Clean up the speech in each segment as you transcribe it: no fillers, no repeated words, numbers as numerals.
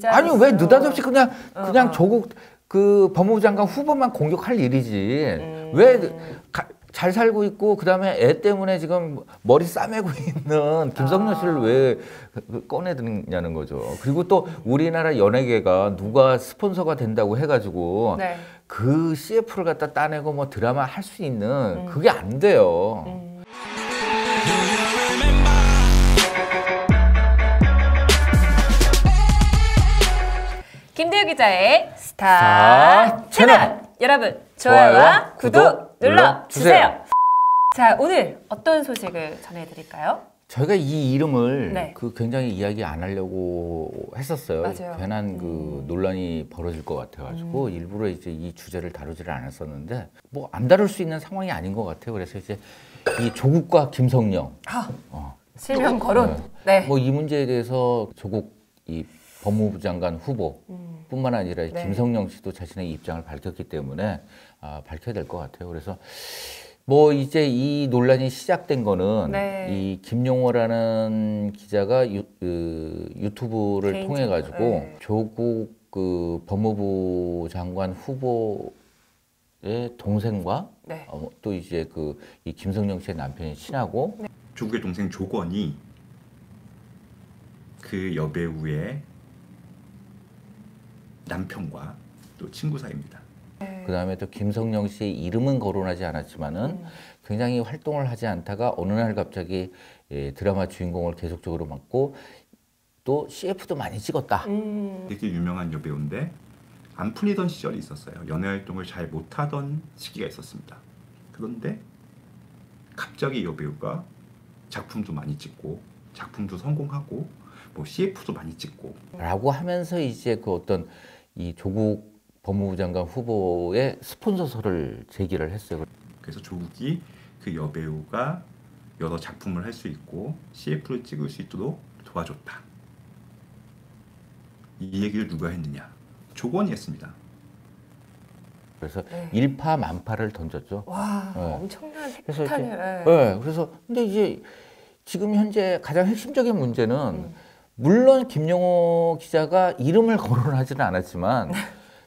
아니 왜 느닷없이 그냥 조국 그 법무부 장관 후보만 공격할 일이지. 왜 잘 살고 있고 그다음에 애 때문에 지금 머리 싸매고 있는 김성년 씨를 왜 꺼내드냐는 거죠. 그리고 또 우리나라 연예계가 누가 스폰서가 된다고 해가지고 네. 그 CF를 갖다 따내고 뭐 드라마 할 수 있는 그게 안 돼요. 김대우 기자의 스타 채널 여러분 좋아요와 구독 눌러주세요. 자, 오늘 어떤 소식을 전해드릴까요? 저희가 이 이름을 네. 굉장히 이야기 안 하려고 했었어요. 맞아요. 괜한 그 논란이 벌어질 것 같아가지고 일부러 이제 이 주제를 다루지를 않았었는데 뭐 안 다룰 수 있는 상황이 아닌 것 같아요. 그래서 이제 이 조국과 김성령 실명 거론. 네. 뭐 이 문제에 대해서 조국 이 법무부 장관 후보뿐만 아니라 네. 김성령 씨도 자신의 입장을 밝혔기 때문에 밝혀야 될 것 같아요. 그래서 뭐 이제 이 논란이 시작된 거는 네. 이 김용호라는 기자가 유튜브를 통해 가지고 네. 조국 그 법무부 장관 후보의 동생과 네. 또 이제 이 김성령 씨의 남편이 친하고 조국의 동생 조건이 그 여배우의 남편과 또 친구 사이입니다. 그 다음에 또 김성령 씨의 이름은 거론하지 않았지만은 굉장히 활동을 하지 않다가 어느 날 갑자기 드라마 주인공을 계속적으로 맡고 또 CF도 많이 찍었다. 되게 유명한 여배우인데 안 풀리던 시절이 있었어요. 연애 활동을 잘 못하던 시기가 있었습니다. 그런데 갑자기 여배우가 작품도 많이 찍고 작품도 성공하고 뭐 CF도 많이 찍고 라고 하면서 이제 그 어떤 이 조국 법무부 장관 후보의 스폰서서를 제기를 했어요. 그래서 조국이 그 여배우가 여러 작품을 할 수 있고 CF를 찍을 수 있도록 도와줬다. 이 얘기를 누가 했느냐? 조건이 했습니다. 그래서 일파만파를 던졌죠. 와, 네. 엄청난 그래서 이제, 핵탄을. 네, 그래서 근데 이제 지금 현재 가장 핵심적인 문제는 물론 김용호 기자가 이름을 거론하지는 않았지만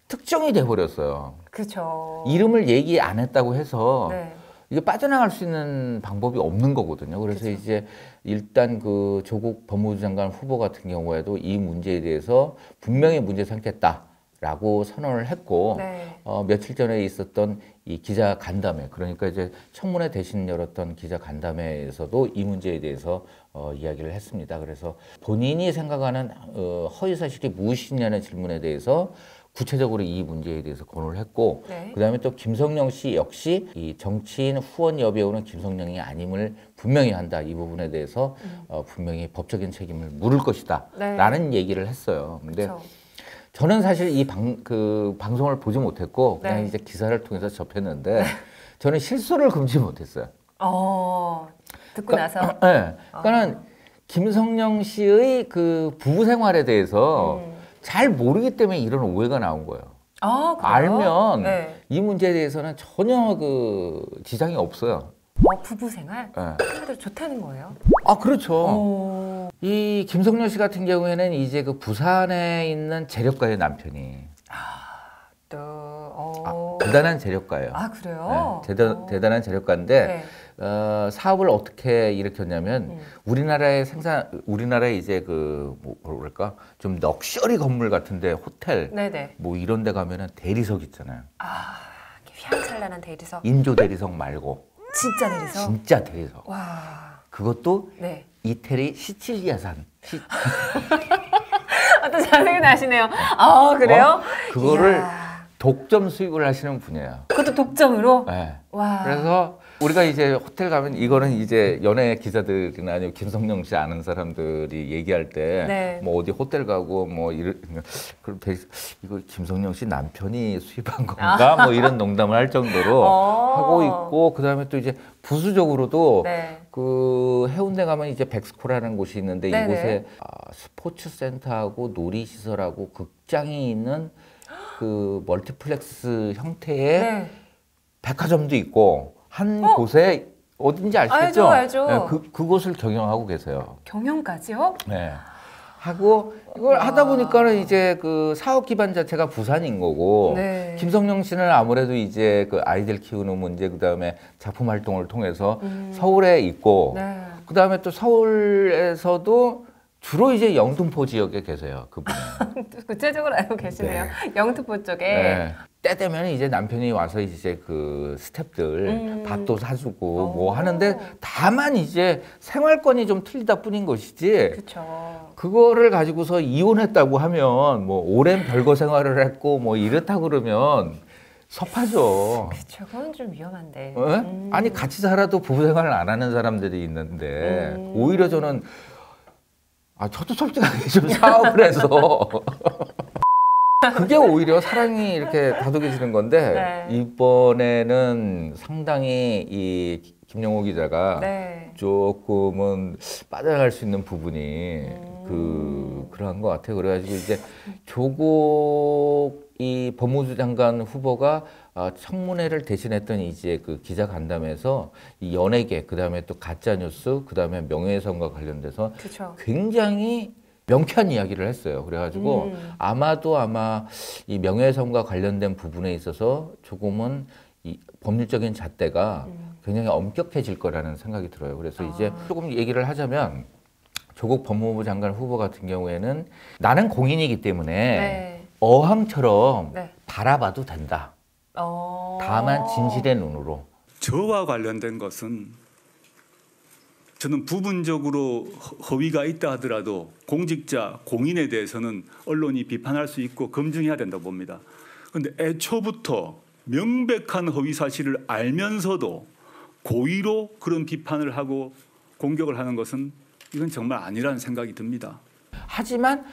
특정이 돼버렸어요. 그렇죠. 이름을 얘기 안 했다고 해서 네. 이게 빠져나갈 수 있는 방법이 없는 거거든요. 그래서 그쵸. 이제 일단 그 조국 법무부 장관 후보 같은 경우에도 이 문제에 대해서 분명히 문제 삼겠다라고 선언을 했고 네. 며칠 전에 있었던 이 기자 간담회, 그러니까 이제 청문회 대신 열었던 기자 간담회에서도 이 문제에 대해서 이야기를 했습니다. 그래서 본인이 생각하는 허위 사실이 무엇이냐는 질문에 대해서 구체적으로 이 문제에 대해서 거론을 했고 네. 그다음에 또 김성령 씨 역시 이 정치인 후원 여배우는 김성령이 아님을 분명히 한다. 이 부분에 대해서 분명히 법적인 책임을 물을 것이다. 네. 라는 얘기를 했어요. 근데 그렇죠. 저는 사실 이 방송을 보지 못했고 그냥 네. 이제 기사를 통해서 접했는데 저는 실수를 금치 못했어요. 듣고 나서. 네. 그러니까는 김성령 씨의 그 부부 생활에 대해서 잘 모르기 때문에 이런 오해가 나온 거예요. 그래요? 알면 네. 이 문제에 대해서는 전혀 그 지장이 없어요. 부부 생활? 네. 한마디로 좋다는 거예요? 그렇죠. 이 김성령 씨 같은 경우에는 이제 그 부산에 있는 재력가의 남편이 대단한 재력가예요. 그래요? 네, 대단한 재력가인데 네. 사업을 어떻게 일으켰냐면 우리나라의 이제 뭐랄까 좀 럭셔리 건물 같은데 호텔 네네. 뭐 이런 데 가면은 대리석 있잖아요. 이렇게 휘황찬란한 대리석. 인조 대리석 말고 진짜 대리석? 진짜 대리석. 와. 그것도 네. 이태리 시칠리아산. 또 자세히 나시네요. 그래요? 그거를 이야. 독점 수입을 하시는 분이에요. 그것도 독점으로? 네. 와. 그래서 우리가 이제 호텔 가면 이거는 이제 연예 기자들이나 아니면 김성령 씨 아는 사람들이 얘기할 때 네. 뭐 어디 호텔 가고 뭐 이거 김성령 씨 남편이 수입한 건가 뭐 이런 농담을 할 정도로 하고 있고 그다음에 또 이제 부수적으로도 네. 그 해운대 가면 이제 백스코라는 곳이 있는데 네네. 이곳에 스포츠 센터하고 놀이 시설하고 극장이 있는 그 멀티플렉스 형태의 네. 백화점도 있고 한 곳에 어딘지 아시겠죠? 알죠. 네, 그곳을 경영하고 계세요. 경영까지요? 네. 하고 이걸 하다 보니까는 이제 그 사업 기반 자체가 부산인 거고 네. 김성령 씨는 아무래도 이제 그 아이들 키우는 문제 그다음에 작품 활동을 통해서 서울에 있고 네. 그다음에 또 서울에서도 주로 이제 영등포 지역에 계세요. 그분은. 구체적으로 알고 계시네요. 영등포 쪽에. 네. 때 되면 이제 남편이 와서 이제 그 스탭들 밥도 사주고 뭐 하는데 다만 이제 생활권이 좀 틀리다 뿐인 것이지 그렇죠. 그거를 가지고서 이혼했다고 하면 뭐 오랜 별거 생활을 했고 뭐 이렇다고 그러면 섭하죠. 그렇죠. 그건 좀 위험한데. 아니 같이 살아도 부부 생활을 안 하는 사람들이 있는데 오히려 저는 저도 솔직하게 좀 사업을 해서 그게 오히려 사랑이 이렇게 다독여지는 건데 네. 이번에는 상당히 이 김영호 기자가 네. 조금은 빠져나갈 수 있는 부분이 그러한 것 같아요. 그래가지고 이제 조국 이 법무부 장관 후보가 청문회를 대신했던 이제 그 기자 간담회에서 이 연예계 그다음에 또 가짜 뉴스 그다음에 명예훼손과 관련돼서 그렇죠. 굉장히 명쾌한 이야기를 했어요. 그래가지고 아마 이 명예훼손과 관련된 부분에 있어서 조금은 이 법률적인 잣대가 굉장히 엄격해질 거라는 생각이 들어요. 그래서 이제 조금 얘기를 하자면 조국 법무부 장관 후보 같은 경우에는 나는 공인이기 때문에 네. 어항처럼 네. 바라봐도 된다. 다만 진실의 눈으로. 저와 관련된 것은 저는 부분적으로 허위가 있다 하더라도 공직자, 공인에 대해서는 언론이 비판할 수 있고 검증해야 된다고 봅니다. 그런데 애초부터 명백한 허위 사실을 알면서도 고의로 그런 비판을 하고 공격을 하는 것은 이건 정말 아니라는 생각이 듭니다. 하지만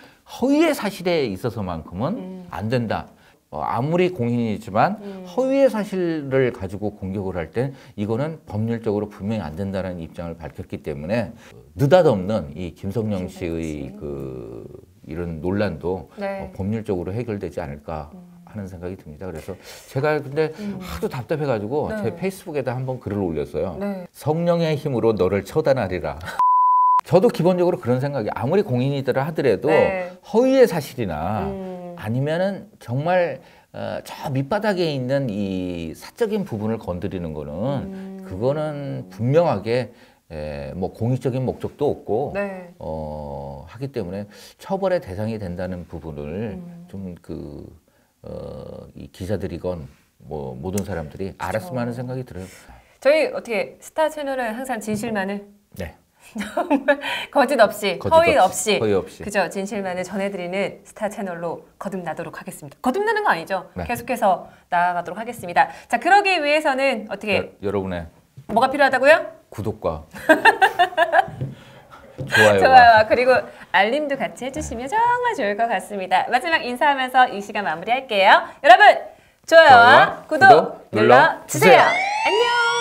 허위의 사실에 있어서만큼은 안 된다. 아무리 공인이지만 허위의 사실을 가지고 공격을 할 땐 이거는 법률적으로 분명히 안 된다는 입장을 밝혔기 때문에 느닷없는 이 김성령 씨의 그 이런 논란도 네. 법률적으로 해결되지 않을까 하는 생각이 듭니다. 그래서 제가 근데 하도 답답해가지고 네. 제 페이스북에다 한번 글을 올렸어요. 네. 성령의 힘으로 너를 처단하리라. 저도 기본적으로 그런 생각이 아무리 공인이더라 하더라도 네. 허위의 사실이나 아니면은 정말 저 밑바닥에 있는 이 사적인 부분을 건드리는 거는 그거는 분명하게 뭐 공익적인 목적도 없고 네. 하기 때문에 처벌의 대상이 된다는 부분을 좀 이 기자들이건 뭐 모든 사람들이 알았으면 하는 생각이 들어요. 저희 어떻게 스타 채널은 항상 진실만을 네. 거짓 없이, 허위 없이, 허위 없이. 그죠? 진실만을 전해드리는 스타 채널로 거듭나도록 하겠습니다. 거듭나는 거 아니죠? 네. 계속해서 나아가도록 하겠습니다. 자, 그러기 위해서는 어떻게 여러분의 뭐가 필요하다고요? 구독과 좋아요와 좋아요. 그리고 알림도 같이 해주시면 정말 좋을 것 같습니다. 마지막 인사하면서 이 시간 마무리할게요. 여러분, 좋아요와 구독 눌러주세요. 안녕.